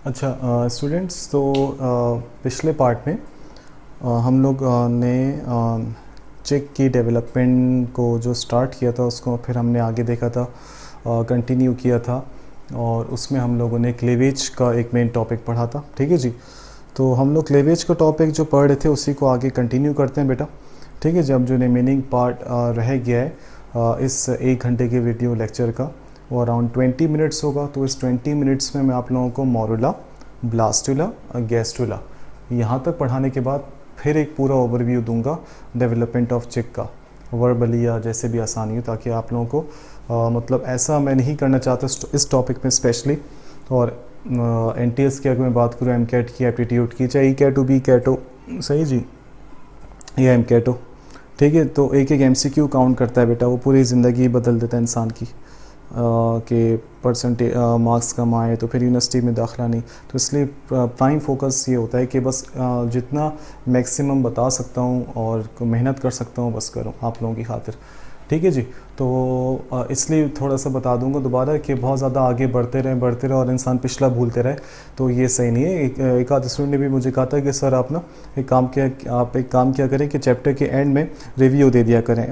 अच्छा स्टूडेंट्स, तो पिछले पार्ट में हम लोग ने चेक की डेवलपमेंट को जो स्टार्ट किया था उसको फिर हमने आगे देखा था, कंटिन्यू किया था। और उसमें हम लोगों ने क्लीवेज का एक मेन टॉपिक पढ़ा था। ठीक है जी। तो हम लोग क्लीवेज का टॉपिक जो पढ़ रहे थे उसी को आगे कंटिन्यू करते हैं बेटा। ठीक है। जब जो रिमेनिंग पार्ट रह गया है इस 1 घंटे के वीडियो लेक्चर का, वो अराउंड 20 मिनट्स होगा। तो इस 20 मिनट्स में मैं आप लोगों को मोरुला, ब्लास्टुला और गैस्टुला यहाँ तक पढ़ाने के बाद फिर एक पूरा ओवरव्यू दूंगा डेवलपमेंट ऑफ चिक का, वर्बली या जैसे भी आसानी हो, ताकि आप लोगों को मतलब ऐसा मैं नहीं करना चाहता इस टॉपिक में स्पेशली। और एनटीएस की अगर मैं बात करूँ, एम कैट की, एप्टीट्यूड की, चाहे ई कैटो बी कैटो, सही जी, या एम कैटो, ठीक है। तो एक एक एमसीक्यू काउंट करता है बेटा, वो पूरी ज़िंदगी बदल देता है इंसान की। कि परसेंटेज मार्क्स कम आए तो फिर यूनिवर्सिटी में दाखिला नहीं। तो इसलिए प्राइम फोकस ये होता है कि बस जितना मैक्सिमम बता सकता हूँ और मेहनत कर सकता हूँ बस करूँ आप लोगों की खातिर। ठीक है जी। तो इसलिए थोड़ा सा बता दूंगा दोबारा कि बहुत ज़्यादा आगे बढ़ते रहे और इंसान पिछला भूलते रहे, तो ये सही नहीं है। एक आध स्टूडेंट ने भी मुझे कहा था कि सर आप ना एक काम किया करें कि चैप्टर के एंड में रिव्यू दे दिया करें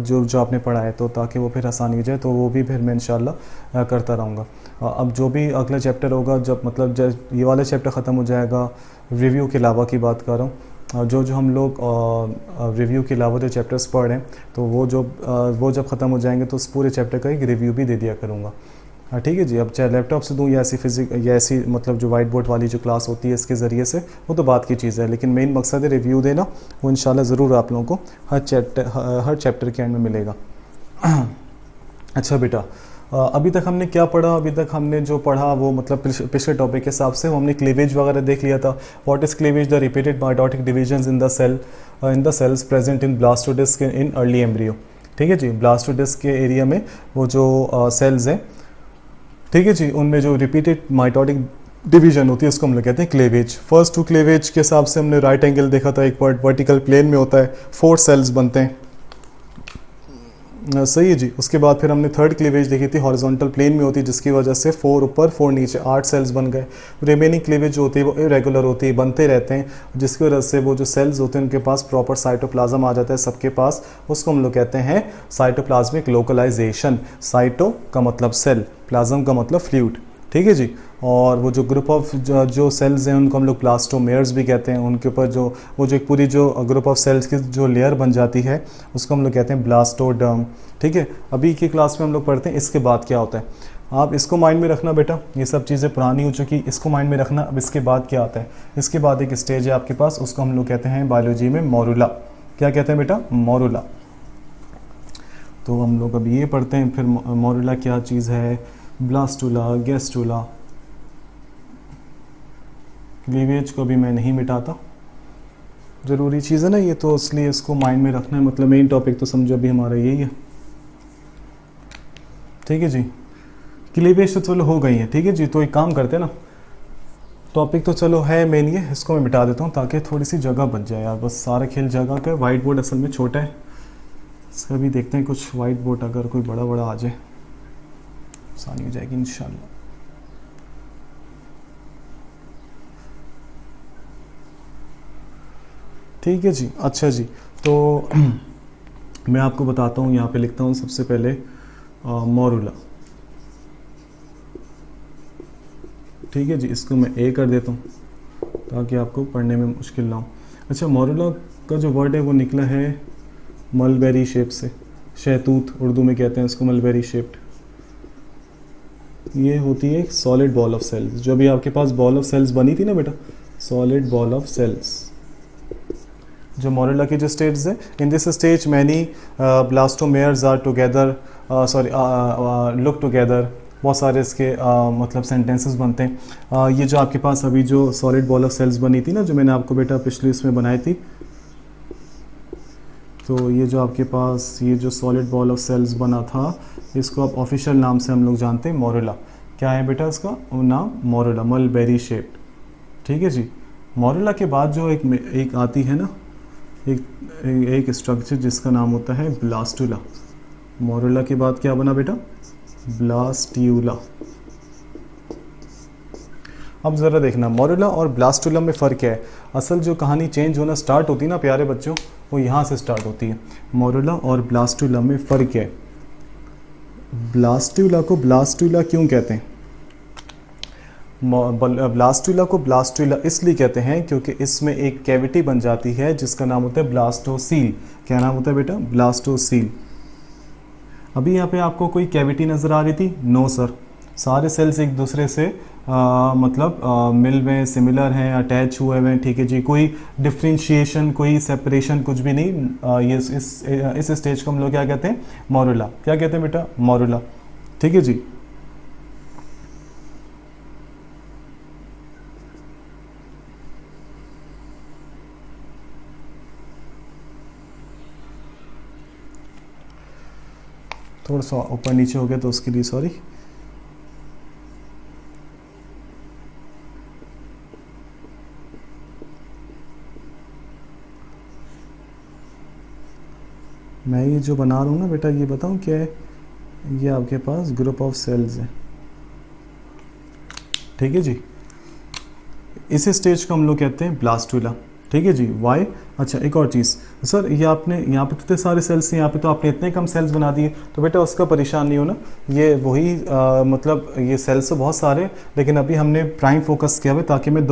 जो आपने पढ़ा है, तो ताकि वो फिर आसानी हो जाए। तो वो भी फिर मैं इंशाल्लाह करता रहूँगा। अब जो भी अगला चैप्टर होगा, जब मतलब जब ये वाला चैप्टर ख़त्म हो जाएगा, रिव्यू के अलावा की बात कर रहा हूँ, जो हम लोग रिव्यू के अलावा जो चैप्टर्स पढ़ रहे हैं, तो वो जब ख़त्म हो जाएंगे तो उस पूरे चैप्टर का एक रिव्यू भी दे दिया करूँगा। ठीक है जी। अब चाहे लैपटॉप से दूँ या ऐसी मतलब जो वाइट बोर्ड वाली जो क्लास होती है इसके ज़रिए से, वो तो बात की चीज़ है, लेकिन मेन मकसद है रिव्यू देना। वो इंशाल्लाह ज़रूर आप लोगों को हर चैप्टर के एंड में मिलेगा। अच्छा बेटा, अभी तक हमने क्या पढ़ा? अभी तक हमने जो पढ़ा वो मतलब पिछले टॉपिक के हिसाब से हमने क्लीवेज वगैरह देख लिया था। What is cleavage? The repeated mitotic divisions in the cells present in blastodisc in early embryo. ठीक है जी। ब्लास्टोडिस्क के एरिया में वो जो सेल्स हैं, ठीक है जी, उनमें जो रिपीटेड माइटोटिक डिवीजन होती है उसको हम लोग कहते हैं क्लेवेज। फर्स्ट टू क्लेवेज के हिसाब से हमने राइट एंगल देखा था, एक पार्ट वर्टिकल प्लेन में होता है, 4 सेल्स बनते हैं, सही है जी। उसके बाद फिर हमने थर्ड क्लीवेज देखी थी, हॉरिजॉन्टल प्लेन में होती है, जिसकी वजह से 4 ऊपर 4 नीचे 8 सेल्स बन गए। रिमेनिंग क्लीवेज जो होती है वो इरेगुलर होती है, बनते रहते हैं, जिसकी वजह से वो जो सेल्स होते हैं उनके पास प्रॉपर साइटोप्लाज्म आ जाता है सबके पास। उसको हम लोग कहते हैं साइटोप्लाज्मिक लोकलाइजेशन। साइटो का मतलब सेल, प्लाज्म का मतलब फ्लूइड। ठीक है जी। और वो जो ग्रुप ऑफ जो सेल्स हैं उनको हम लोग प्लास्टोमेयर्स भी कहते हैं। उनके ऊपर जो वो जो एक पूरी जो ग्रुप ऑफ सेल्स की जो लेयर बन जाती है उसको हम लोग कहते हैं ब्लास्टोडर्म। ठीक है। अभी की क्लास में हम लोग पढ़ते हैं इसके बाद क्या होता है। आप इसको माइंड में रखना बेटा, ये सब चीज़ें पुरानी हो चुकी, इसको माइंड में रखना। अब इसके बाद क्या आता है? इसके बाद एक स्टेज है आपके पास, उसको हम लोग कहते हैं बायोलॉजी में मोरुला। क्या कहते हैं बेटा? मोरुला। तो हम लोग अब ये पढ़ते हैं, फिर मोरुला क्या चीज़ है, ब्लास्टुला, गैस्टुला। क्लीवेज को भी मैं नहीं मिटाता, ज़रूरी चीज़ है ना ये, तो इसलिए इसको माइंड में रखना है। मतलब मेन टॉपिक तो समझो अभी हमारा यही है। ठीक है जी। क्लीवेज तो चलो हो गई है। ठीक है जी। तो एक काम करते हैं ना, टॉपिक तो चलो है मेन ये, इसको मैं मिटा देता हूँ ताकि थोड़ी सी जगह बच जाए यार। बस सारा खेल जगह का। वाइट बोर्ड असल में छोटा है, इसका भी देखते हैं कुछ वाइट बोर्ड अगर कोई बड़ा बड़ा आ जाए आसानी हो जाएगी इंशाल्लाह। ठीक है जी। अच्छा जी। तो मैं आपको बताता हूँ, यहाँ पे लिखता हूँ सबसे पहले मोरुला। ठीक है जी। इसको मैं ए कर देता हूँ ताकि आपको पढ़ने में मुश्किल ना हो। अच्छा, मोरुला का जो वर्ड है वो निकला है मलबेरी शेप से, शहतूत उर्दू में कहते हैं इसको, मलबेरी शेप्ड। ये होती है एक सॉलिड बॉल ऑफ सेल्स। जो भी आपके पास बॉल ऑफ सेल्स बनी थी ना बेटा, सॉलिड बॉल ऑफ सेल्स, जो मोरुला की जो स्टेज है, in this stage many blastomeres are together, look together. बहुत सारे इसके मतलब सेंटेंसेस बनते हैं। ये जो आपके पास अभी जो सॉलिड बॉल ऑफ सेल्स बनी थी ना, जो मैंने आपको बेटा पिछली इसमें बनाई थी, तो ये जो आपके पास ये जो सॉलिड बॉल ऑफ सेल्स बना था, इसको आप ऑफिशियल नाम से हम लोग जानते हैं मोरुला। क्या है बेटा इसका नाम? Morula, mulberry shaped. ठीक है जी। मोरुला के बाद जो एक आती है ना, एक स्ट्रक्चर जिसका नाम होता है ब्लास्टुला। मोरुला के बाद क्या बना बेटा? ब्लास्ट्यूला। अब ज़रा देखना मोरुला और ब्लास्टुला में फ़र्क क्या है। असल जो कहानी चेंज होना स्टार्ट होती है ना प्यारे बच्चों, वो यहाँ से स्टार्ट होती है। मोरुला और ब्लास्टुला में फ़र्क है। ब्लास्टुला को ब्लास्टुला क्यों कहते हैं? ब्लास्टुला को ब्लास्टुला इसलिए कहते हैं क्योंकि इसमें एक कैविटी बन जाती है जिसका नाम होता है ब्लास्टोसील। क्या नाम होता है बेटा? ब्लास्टोसील। अभी यहाँ पे आपको कोई कैविटी नज़र आ रही थी? नो सर, सारे सेल्स एक दूसरे से मिल में सिमिलर हैं, अटैच हुए हुए हैं। ठीक है जी, कोई डिफ्रेंशिएशन, कोई सेपरेशन कुछ भी नहीं। ये इस स्टेज को हम लोग क्या कहते हैं? मोरुला। क्या कहते हैं बेटा? मोरुला। ठीक है जी। थोड़ा सा ऊपर नीचे हो गया तो उसके लिए सॉरी। मैं ये जो बना रहा हूँ ना बेटा, ये बताऊँ क्या है? ये आपके पास ग्रुप ऑफ सेल्स है। ठीक है जी, इस स्टेज को हम लोग कहते हैं ब्लास्टुला। ठीक है जी। वाई? अच्छा, एक और चीज़ सर, ये आपने यहाँ पे तो इतने सारे सेल्स हैं, यहाँ पे तो आपने इतने कम सेल्स बना दिए। तो बेटा उसका परेशान नहीं होना, ये वही मतलब ये सेल्स तो बहुत सारे, लेकिन अभी हमने प्राइम फोकस किया हुआ ताकि मैं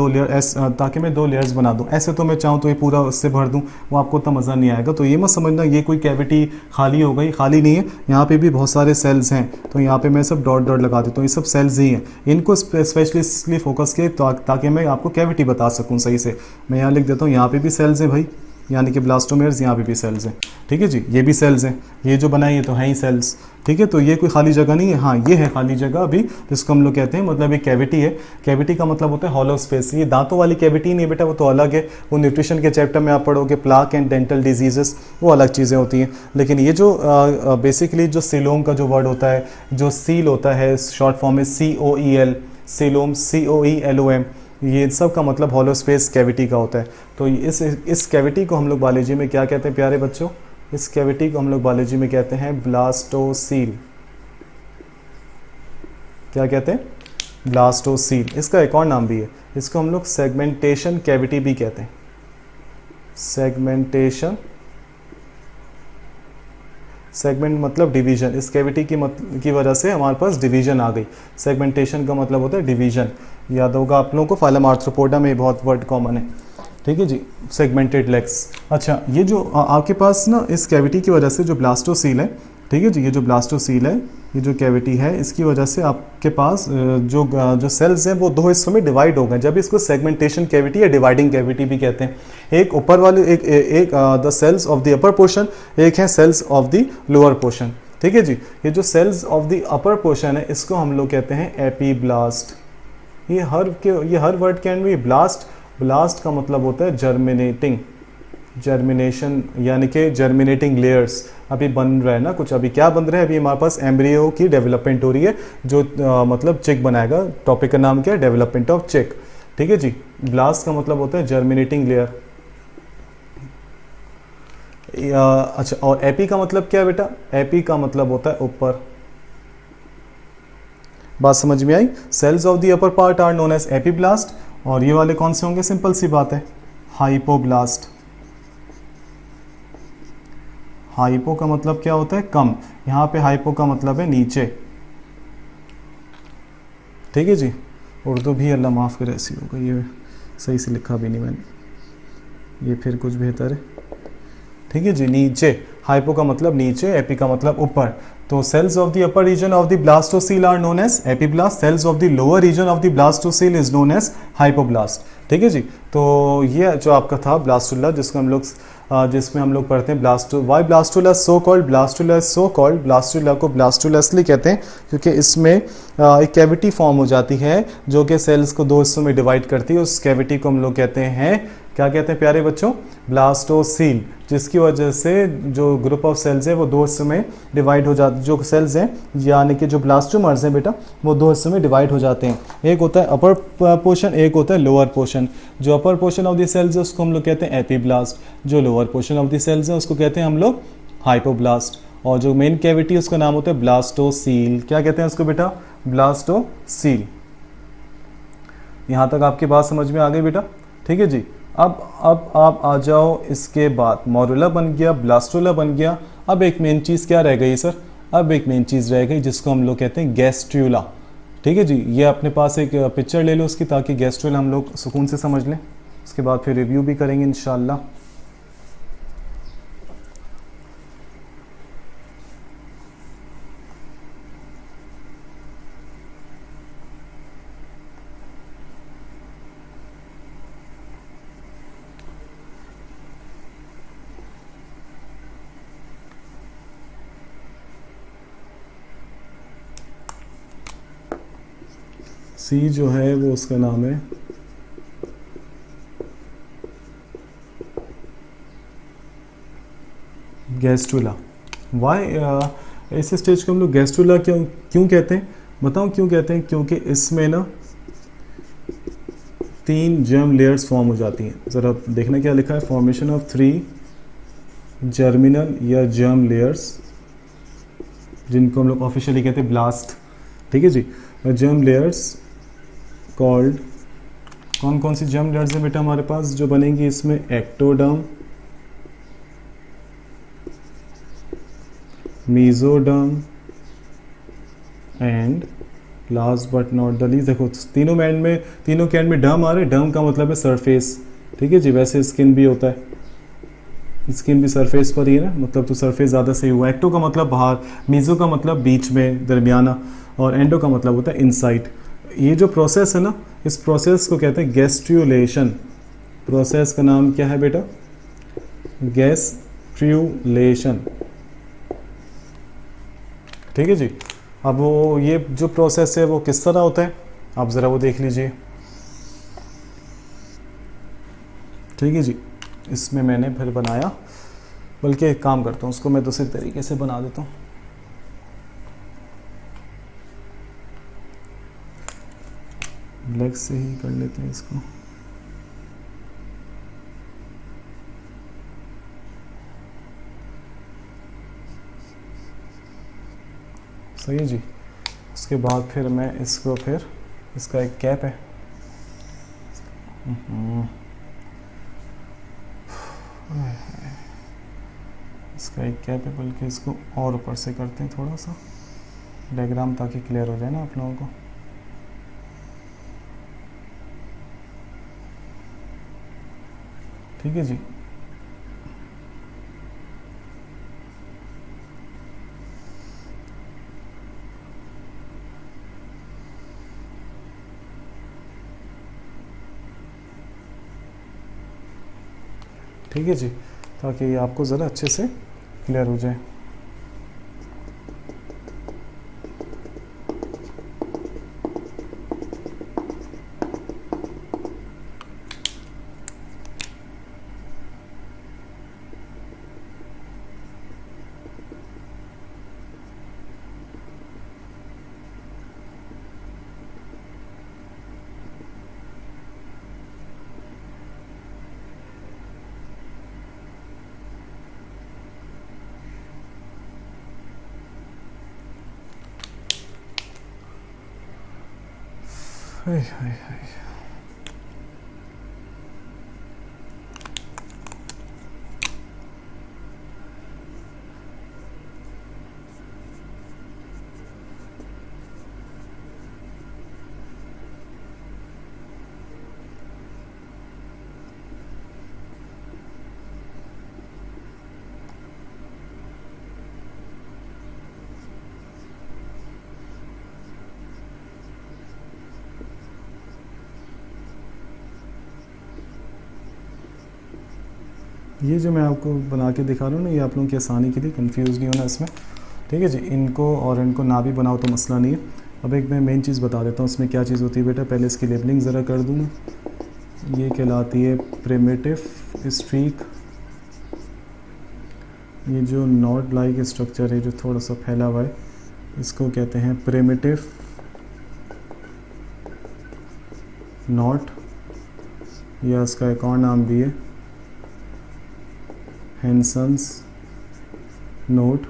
ताकि मैं 2 लेयर्स बना दूँ। ऐसे तो मैं चाहूँ तो ये पूरा उससे भर दूँ, वो आपको उतना मज़ा नहीं आएगा। तो ये मत समझना ये कोई कैविटी खाली हो गई, खाली नहीं है। यहाँ पर भी बहुत सारे सेल्स हैं, तो यहाँ पर मैं सब डॉट डॉट लगा देता हूँ। ये सब सेल्स ही हैं, इनको स्पेशली इसलिए फोकस किए ताकि मैं आपको कैविटी बता सकूँ सही से। मैं यहाँ लिख देता हूँ, यहाँ पे भी सेल्स हैं भाई, यानी कि ब्लास्टोमेर्स, यहाँ पे भी सेल्स हैं। ठीक है जी, ये भी सेल्स हैं, ये जो बनाए ये तो हैं ही सेल्स। ठीक है, तो ये कोई खाली जगह नहीं है। हाँ, ये है खाली जगह अभी, जिसको हम लोग कहते हैं मतलब एक कैविटी है। कैविटी का मतलब होता है हॉलो स्पेस। ये दांतों वाली कैविटी नहीं बेटा, वो तो अलग है। वो न्यूट्रिशन के चैप्टर में आप पढ़ोगे, प्लाक एंड डेंटल डिजीजेस, वो अलग चीज़ें होती हैं। लेकिन ये जो बेसिकली जो सीलोम का जो वर्ड होता है, जो सील होता है, शॉर्ट फॉर्म में COEL, सीलोम, COELOM, ये सब का मतलब हॉलो स्पेस कैविटी का होता है। तो इस कैविटी को हम लोग बायोलॉजी में क्या कहते हैं प्यारे बच्चों? इस कैविटी को हम लोग बायोलॉजी में कहते हैं ब्लास्टोसील। क्या कहते हैं? ब्लास्टोसील। इसका एक और नाम भी है, इसको हम लोग सेगमेंटेशन कैविटी भी कहते हैं। सेगमेंटेशन, सेगमेंट मतलब डिवीजन। इस कैविटी की वजह से हमारे पास डिवीजन आ गई। सेगमेंटेशन का मतलब होता है डिवीजन। याद होगा आप लोगों को, फाइलम आर्थ्रोपोडा में बहुत वर्ड कॉमन है। ठीक है जी, सेगमेंटेड लेग्स। अच्छा, ये जो आपके पास ना इस कैविटी की वजह से जो ब्लास्टोसील है, ठीक है जी, ये जो ब्लास्टोसील है, ये जो कैविटी है, इसकी वजह से आपके पास जो सेल्स हैं वो 2 हिस्सों में डिवाइड हो गए। जब इसको सेगमेंटेशन कैविटी या डिवाइडिंग कैविटी भी कहते हैं। एक ऊपर वाले एक the cells of the upper portion, एक है cells of the lower portion. ठीक है जी, ये जो cells of the upper portion है इसको हम लोग कहते हैं एपीब्लास्ट। ये हर वर्ड के एंड में ब्लास्ट का मतलब होता है जर्मिनेटिंग, जर्मिनेशन, यानी कि जर्मिनेटिंग लेयर्स। अभी बन रहा है ना कुछ, अभी क्या बन रहा है? अभी हमारे पास एम्ब्रियो की डेवलपमेंट हो रही है, जो मतलब चिक बनाएगा। टॉपिक का नाम क्या है? डेवलपमेंट ऑफ चिक। ठीक है जी। ब्लास्ट का मतलब होता है जर्मिनेटिंग लेयर। अच्छा, और एपी का मतलब क्या है बेटा? एपी का मतलब होता है ऊपर। बात समझ में आई? Cells of the upper part are known as epiblast, और ये वाले कौन से होंगे? सिंपल सी बात है, हाइपोब्लास्ट। हाइपो का मतलब क्या होता है? कम। यहाँ पे हाइपो का मतलब है नीचे। ठीक है जी। उर्दू भी अल्लाह माफ़ करे ऐसी होगा, ये सही से लिखा भी नहीं मैंने, ये फिर कुछ बेहतर है। ठीक है जी, नीचे। हाइपो का मतलब नीचे, एपी का मतलब ऊपर। तो cells of the upper region of the blastocoel are known as epiblast, cells of the lower region of the blastocoel is known as hypoblast. ठीक है जी। तो ये जो आपका था ब्लास्टुला, जिसमें हम लोग पढ़ते हैं why blastula so called, blastula so called, blastula को ब्लास्टुला इसलिए कहते हैं क्योंकि इसमें एक कैविटी फॉर्म हो जाती है जो कि सेल्स को 2 हिस्सों में डिवाइड करती है। उस कैविटी को हम लोग कहते हैं, क्या कहते हैं प्यारे बच्चों? ब्लास्टोसील। जिसकी वजह से जो ग्रुप ऑफ सेल्स है वो 2 हिस्सों में डिवाइड हो जाते, जो सेल्स हैं यानी कि जो ब्लास्टोमर्स हैं बेटा, वो 2 हिस्सों में डिवाइड हो जाते हैं। एक होता है अपर पोर्शन, एक होता है लोअर पोर्शन। जो upper portion of the cells है उसको हम लोग कहते हैं एपीब्लास्ट, जो lower portion of the cells है उसको कहते हैं हम लोग हाइपोब्लास्ट। और जो मेन कैविटी है उसका नाम होता है ब्लास्टोसील। क्या कहते हैं उसको बेटा? ब्लास्टोसील। यहाँ तक आपकी बात समझ में आ गई बेटा? ठीक है जी। अब आप आ जाओ, इसके बाद मोरुला बन गया, ब्लास्टुला बन गया। अब एक मेन चीज़ क्या रह गई सर? अब एक मेन चीज़ रह गई जिसको हम लोग कहते हैं गैस्ट्रूला। ठीक है जी, ये अपने पास एक पिक्चर ले लो उसकी, ताकि गैस्ट्रूला हम लोग सुकून से समझ लें। उसके बाद फिर रिव्यू भी करेंगे इंशाल्लाह। सी जो है वो उसका नाम है गैस्ट्रूला। वाई इस स्टेज को हम लोग गैस्ट्रूला क्यों क्यों कहते हैं? बताऊं क्यों कहते हैं? क्योंकि इसमें ना 3 जर्म लेयर्स फॉर्म हो जाती हैं। ज़रा देखना क्या लिखा है, फॉर्मेशन ऑफ 3 जर्मिनल या जर्म लेयर्स, जिनको हम लोग ऑफिशियली कहते हैं ब्लास्ट। ठीक है जी, जर्म लेयर्स कॉल्ड, कौन कौन सी जर्म लेयर्स हैं बेटा हमारे पास जो बनेंगी इसमें? Ectoderm, mesoderm and last but not the least. देखो तीनों के एंड में डर्म आ रहे। डर्म का मतलब है सरफेस। ठीक है जी, वैसे स्किन भी होता है, स्किन भी सरफेस पर ही है ना, मतलब तो सरफेस ज़्यादा सही हुआ। एक्टो का मतलब बाहर, मीज़ो का मतलब बीच में, दरमियाना, और एंडो का मतलब होता है इनसाइड। ये जो प्रोसेस है ना, इस प्रोसेस को कहते हैं गैस्ट्रूलेशन। प्रोसेस का नाम क्या है बेटा? गैस्ट्रूलेशन। ठीक है जी। अब वो ये जो प्रोसेस है वो किस तरह होता है, आप ज़रा वो देख लीजिए। ठीक है जी, इसमें मैंने फिर बनाया, बल्कि एक काम करता हूँ, उसको मैं दूसरे तरीके से बना देता हूँ। लेग से ही कर लेते हैं इसको। सही है जी। उसके बाद फिर मैं इसको, फिर इसका एक कैप है, इसका एक कैप है, बल्कि इसको और ऊपर से करते हैं थोड़ा सा डायग्राम, ताकि क्लियर हो जाए ना आप लोगों को। ठीक है जी। ठीक है जी, ताकि ये आपको ज़रा अच्छे से क्लियर हो जाए। हाय हाय हाय। ये जो मैं आपको बना के दिखा रहा हूँ ना, ये आप लोगों की आसानी के लिए, कंफ्यूज नहीं होना इसमें। ठीक है जी, इनको और इनको ना भी बनाओ तो मसला नहीं है। अब एक मैं मेन चीज़ बता देता हूँ इसमें क्या चीज़ होती है बेटा। पहले इसकी लेबलिंग ज़रा कर दूँ मैं। ये कहलाती है प्रिमिटिव स्ट्रीक। ये जो नॉट लाइक स्ट्रक्चर है जो थोड़ा सा फैला हुआ है, इसको कहते हैं प्रिमिटिव नॉट, या इसका एक और नाम भी है हेंसन्स नोट।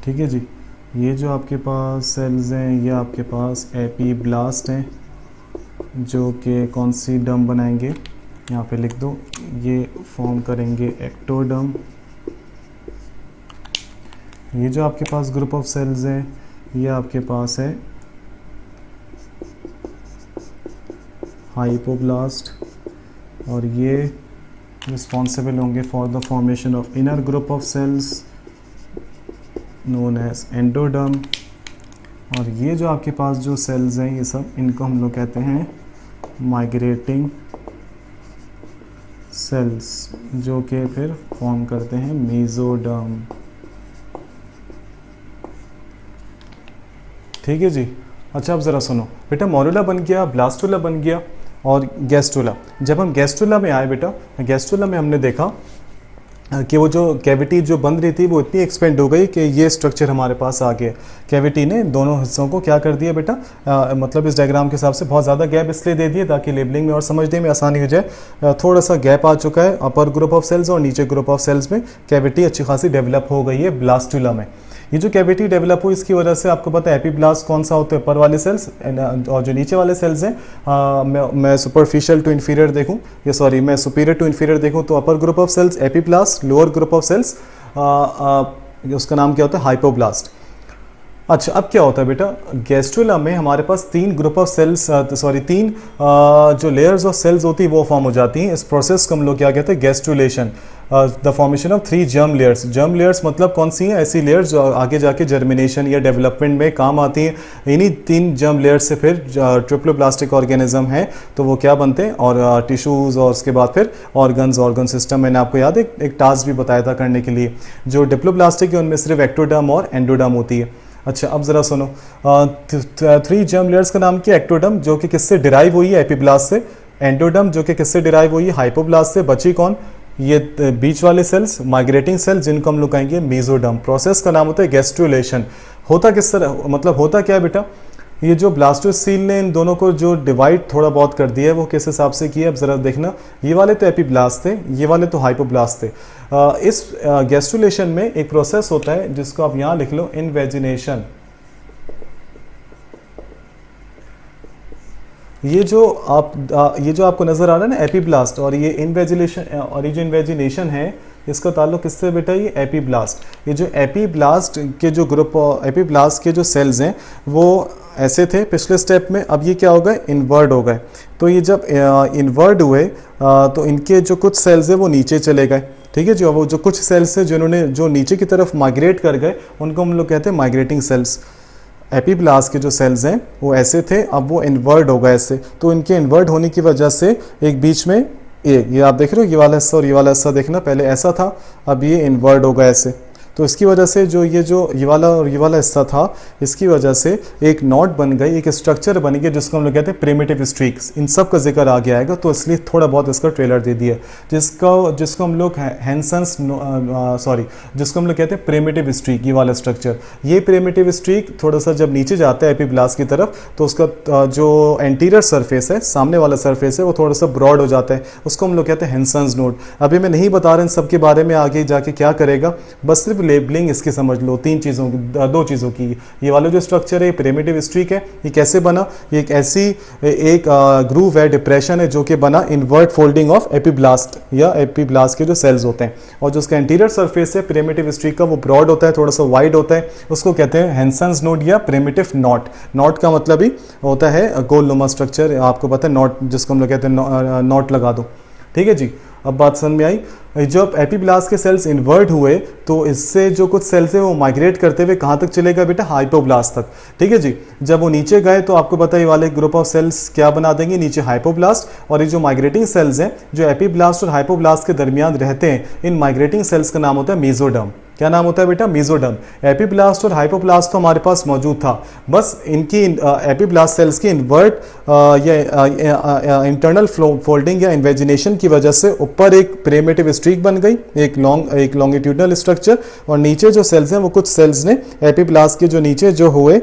ठीक है जी। ये जो आपके पास सेल्स हैं, ये आपके पास एपीब्लास्ट हैं, जो कि कौन सी डर्म बनाएंगे, यहाँ पे लिख दो, ये फॉर्म करेंगे एक्टोडर्म। ये जो आपके पास ग्रुप ऑफ सेल्स है ये आपके पास है हाइपोब्लास्ट, और ये रिस्पॉन्सिबल होंगे for the formation of inner group of cells known as endoderm. और ये जो आपके पास जो सेल्स हैं ये सब, इनको हम लोग कहते हैं माइग्रेटिंग सेल्स, जो कि फिर फॉर्म करते हैं मेसोडर्म। ठीक है जी। अच्छा अब ज़रा सुनो बेटा, मोरुला बन गया, ब्लास्टुला बन गया और गैस्ट्रुला। जब हम गैस्ट्रुला में आए बेटा, गैस्ट्रुला में हमने देखा कि वो जो कैविटी जो बंद रही थी वो इतनी एक्सपेंड हो गई कि ये स्ट्रक्चर हमारे पास आ गया। कैविटी ने दोनों हिस्सों को क्या कर दिया बेटा, मतलब इस डायग्राम के हिसाब से बहुत ज़्यादा गैप इसलिए दे दिए ताकि लेबलिंग में और समझने में आसानी हो जाए। थोड़ा सा गैप आ चुका है अपर ग्रुप ऑफ सेल्स और नीचे ग्रुप ऑफ सेल्स में, कैविटी अच्छी खासी डेवलप हो गई है ब्लास्टुला में। ये जो कैविटी डेवलप हुई इसकी वजह से आपको पता है एपीब्लास्ट कौन सा होता है, ऊपर वाले सेल्स, और जो नीचे वाले सेल्स हैं मैं सुपरफिशियल टू इन्फीरियर देखूं, ये सॉरी मैं सुपीरियर टू इन्फीरियर देखूं तो upper group of cells epiblast, lower group of cells उसका नाम क्या होता है, हाइपोब्लास्ट। अच्छा अब क्या होता है बेटा, गैस्ट्रुला में हमारे पास तीन ग्रुप ऑफ सेल्स तीन जो लेयर्स ऑफ सेल्स होती है वो फॉर्म हो जाती हैं। इस प्रोसेस को हम लोग क्या कहते हैं, gastrulation, the formation of 3 germ layers. Germ layers मतलब कौन सी हैं, ऐसी लेयर्स जो आगे जाके जर्मिनेशन या डेवलपमेंट में काम आती हैं। इन्हीं 3 जर्म लेयर्स से फिर ट्रिप्लोप्लास्टिक ऑर्गेनिज्म है तो वो क्या बनते हैं, और टिश्यूज़, और उसके बाद फिर ऑर्गन सिस्टम। मैंने आपको याद है एक टास्क भी बताया था करने के लिए। जो डिप्लोप्लास्टिक है उनमें सिर्फ एक्टोडर्म और एंडोडर्म होती है। अच्छा अब ज़रा सुनो, 3 जर्म लेयर्स का नाम क्या, एक्टोडर्म जो कि किससे डिराइव हुई है, एपीब्लास्ट से। एंडोडर्म जो कि किससे डिराइव हुई है, हाइपोब्लास्ट से। बची कौन, ये बीच वाले सेल्स, माइग्रेटिंग सेल्स, जिनको हम लोग कहेंगे मेसोडर्म। प्रोसेस का नाम होता है गैस्ट्रुलेशन। होता किस तरह, मतलब होता क्या है बेटा, ये जो ब्लास्टोसील ने इन दोनों को जो डिवाइड थोड़ा बहुत कर दिया है वो किस हिसाब से किया, अब ज़रा देखना। ये वाले तो एपीब्लास्ट थे, ये वाले तो हाइपोब्लास्ट थे। इस गैस्ट्रुलेशन में एक प्रोसेस होता है जिसको आप यहाँ लिख लो, इनवेजिनेशन। ये जो आपको नजर आ रहा है ना एपीब्लास्ट, और ये इनवेजिनेशन, और ये जो इनवेजिनेशन है इसका ताल्लुक किससे बेटा, ये एपीब्लास्ट। ये जो एपीब्लास्ट के जो ग्रुप, एपीब्लास्ट के जो सेल्स हैं वो ऐसे थे पिछले स्टेप में, अब ये क्या हो गए, इन्वर्ड हो गए। तो ये जब इन्वर्ड हुए तो इनके जो कुछ सेल्स हैं वो नीचे चले गए। ठीक है जी। और वो जो कुछ सेल्स हैं जिन्होंने जो नीचे की तरफ माइग्रेट कर गए उनको हम लोग कहते हैं माइग्रेटिंग सेल्स। एपीब्लास्ट के जो सेल्स हैं वो ऐसे थे, अब वो इन्वर्ड हो गए ऐसे। तो इनके इन्वर्ड होने की वजह से एक बीच में ये आप देख रहे हो, ये वाला हिस्सा और ये वाला हिस्सा देखना, पहले ऐसा था अब ये इन्वर्ड हो गया ऐसे। तो इसकी वजह से जो ये वाला और ये वाला हिस्सा था, इसकी वजह से एक नॉट बन गई, एक स्ट्रक्चर बन गया जिसको हम लोग कहते हैं प्रिमिटिव स्ट्रीक्स। इन सब का जिक्र आगे आएगा तो इसलिए थोड़ा बहुत इसका ट्रेलर दे दिया, जिसको हम लोग हैंसन्स जिसको हम लोग कहते हैं प्रिमिटिव स्ट्रीक, ये वाला स्ट्रक्चर। ये प्रिमिटिव स्ट्रीक थोड़ा सा जब नीचे जाता है एपीब्लास्ट की तरफ तो उसका जो एंटीरियर सरफेस है, सामने वाला सरफेस है, वो थोड़ा सा ब्रॉड हो जाता है, उसको हम लोग कहते हैं हैंसन्स नोड। अभी मैं नहीं बता रहा इन सब के बारे में, आगे जाके क्या करेगा, बस सिर्फ लेबलिंग इसकी समझ लो, 3 चीज़ों की, 2 चीज़ों की। ये वाला जो स्ट्रक्चर है प्रिमिटिव स्ट्रीक है, ये कैसे बना, ये एक ऐसी एक ग्रूव है, डिप्रेशन है जो कि बना इनवर्ट फोल्डिंग ऑफ एपीब्लास्ट या एपीब्लास्ट के जो सेल्स होते हैं। और जो उसका इंटीरियर सरफेस है प्रिमिटिव स्ट्रीक का वो ब्रॉड होता है, थोड़ा सा वाइड होता है, उसको कहते हैं हैंसन्स नोड या प्रिमिटिव नॉट। नॉट का मतलब ही होता है गोलनुमा स्ट्रक्चर, आपको पता है नॉट, जिसको हम लोग कहते हैं नॉट लगा दो। ठीक है जी। अब बात समझ में आई। जब एपीब्लास्ट के सेल्स इन्वर्ट हुए तो इससे जो कुछ सेल्स है वो माइग्रेट करते हुए कहाँ तक चलेगा बेटा, हाइपोब्लास्ट तक। ठीक है जी। जब वो नीचे गए तो आपको पता है वाले ग्रुप ऑफ सेल्स क्या बना देंगे, नीचे हाइपोब्लास्ट। और ये जो माइग्रेटिंग सेल्स हैं जो एपीब्लास्ट और हाइपोब्लास्ट के दरमियान रहते हैं, इन माइग्रेटिंग सेल्स का नाम होता है मेसोडर्म। क्या नाम होता है बेटा, मेसोडर्म। एपीब्लास्ट और हाइपोब्लास्ट तो हमारे पास मौजूद था, बस इनकी एपीब्लास्ट सेल्स की इन्वर्ट या इंटरनल फोल्डिंग या इन्वेजिनेशन की वजह से ऊपर एक प्रिमिटिव स्ट्रीक बन गई, एक लॉन्गिट्यूडनल स्ट्रक्चर, और नीचे जो सेल्स हैं वो कुछ सेल्स ने एपीब्लास्ट के जो नीचे जो हुए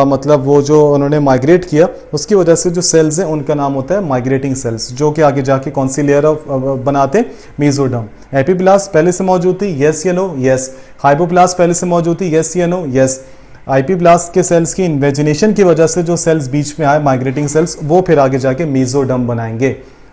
मतलब वो जो उन्होंने माइग्रेट किया, उसकी वजह से जो सेल्स हैं उनका नाम होता है माइग्रेटिंग सेल्स, जो कि आगे जाके कौन सी लेयर ऑफ बनाते हैं, मेसोडर्म। एपीब्लास्ट पहले से मौजूद थी, यस या नो, यस। हाइपोब्लास्ट पहले से मौजूद थी, यस या नो, यस। आईपी ब्लास्ट के सेल्स की इन्वेजिनेशन की वजह से जो सेल्स बीच में आए माइग्रेटिंग सेल्स, वो फिर आगे जाके मेसोडर्म बनाएंगे।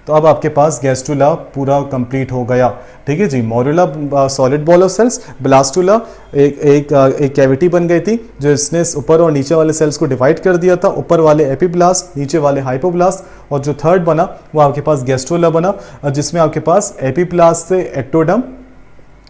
तो अब आपके पास गैस्ट्रुला पूरा कंप्लीट हो गया। ठीक है जी, morula solid ball of cells, blastula एक कैविटी बन गई थी जो इसने ऊपर और नीचे वाले सेल्स को डिवाइड कर दिया था, ऊपर वाले एपीब्लास्ट, नीचे वाले हाइपोब्लास्ट, और जो थर्ड बना वो आपके पास गैस्ट्रुला बना, जिसमें आपके पास एपीब्लास्ट से एक्टोडर्म,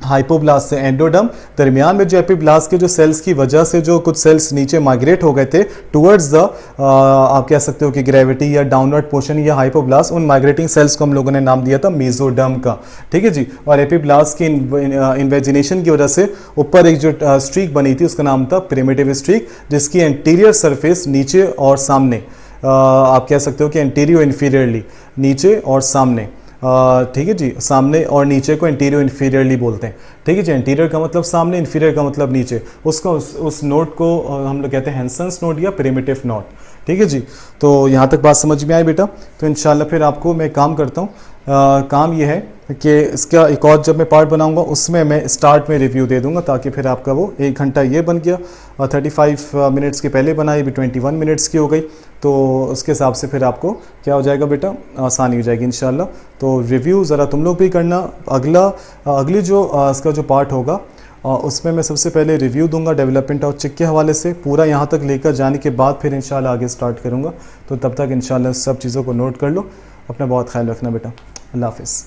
हाइपोब्लास्ट से एंडोडर्म, दरमियान में जो एपीब्लास्ट के जो सेल्स की वजह से जो कुछ सेल्स नीचे माइग्रेट हो गए थे टुवर्ड्स द आप कह सकते हो कि ग्रेविटी या डाउनवर्ड पोर्शन या हाइपोब्लास्ट, उन माइग्रेटिंग सेल्स को हम लोगों ने नाम दिया था मेसोडर्म का। ठीक है जी, और एपीब्लास्ट की इन्वेजिनेशन की वजह से ऊपर एक जो स्ट्रीक बनी थी उसका नाम था प्रिमिटिव स्ट्रीक, जिसकी एंटीरियर सरफेस नीचे और सामने आप कह सकते हो कि एंटीरियर इंफीरियरली, नीचे और सामने, ठीक है जी, सामने और नीचे को इंटीरियर इंफीरियरली बोलते हैं। ठीक है जी, इंटीरियर का मतलब सामने, इंफीरियर का मतलब नीचे, उसको उस नोट को हम लोग कहते हैं हैंसन्स नोट या प्रिमिटिव नोट। ठीक है जी, तो यहाँ तक बात समझ में आई बेटा। तो इंशाल्लाह फिर आपको मैं काम करता हूँ, काम ये है कि इसका एक और जब मैं पार्ट बनाऊंगा उसमें मैं स्टार्ट में रिव्यू दे दूंगा, ताकि फिर आपका वो 1 घंटा ये बन गया और 35 मिनट्स के पहले बनाई भी 21 मिनट्स की हो गई, तो उसके हिसाब से फिर आपको क्या हो जाएगा बेटा, आसानी हो जाएगी इंशाल्लाह। तो रिव्यू ज़रा तुम लोग भी करना। अगली जो इसका जो पार्ट होगा उसमें मैं सबसे पहले रिव्यू दूंगा डेवलपमेंट ऑफ चिक के हवाले से, पूरा यहाँ तक लेकर जाने के बाद फिर इंशाल्लाह आगे स्टार्ट करूँगा। तो तब तक इंशाल्लाह सब चीज़ों को नोट कर लो। अपना बहुत ख्याल रखना बेटा। अल्लाह हाफिज़।